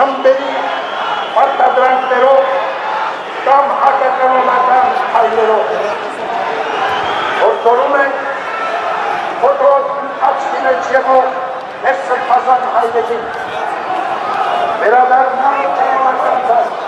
խմբերի արտադրանքներով կամ հակականոնական հայերով։ Որտորում ենք փոթորոց աչքի մեջ եղող մեր սրբազան հայրերին, վերադառնալ ճանաչական դաշտ,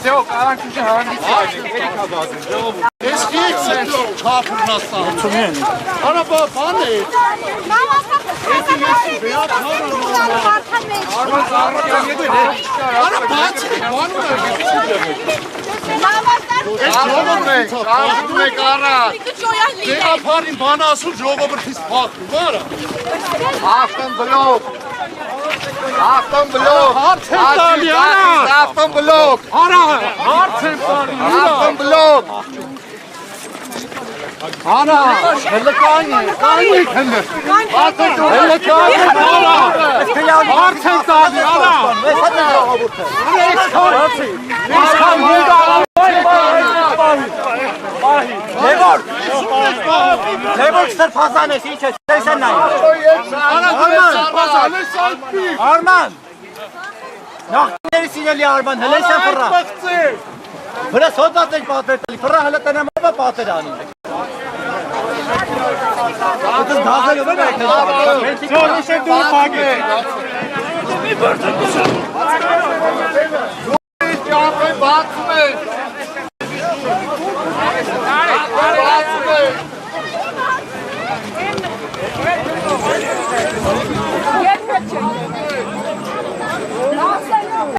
Ձեո կարանքուշի հավանդից Ես քիչ է չափուրն ասա։ Արա բան է։ Արա բացի բանում է։ Կարում եք արա։ Դեղափարին բան ասում ժողովրդից փախնում, արա։ Ավտոմբլոկ։ Հարց եմ տալի, արա։ Ավտոմբլոկ։ Արա, հարց եմ տալի։ Ավտոմբլոկ։ Արա, հələ կանի քնը։ Հələ կանի արա։ Հարց եմ տալի, արա։ Լևոր սրբազան ես, ինչ ես, տես են նայում։ Արման, նախկիների սիրելի Արման, հլես են պռա։ Վրաս հոդած ենք պատեր տելի, պռա հլը տնամավա պատեր անի։ Ատս դազելով են այդ նետապա։ Չոնիշ են դուր պագե։ Բացում է։ Bye.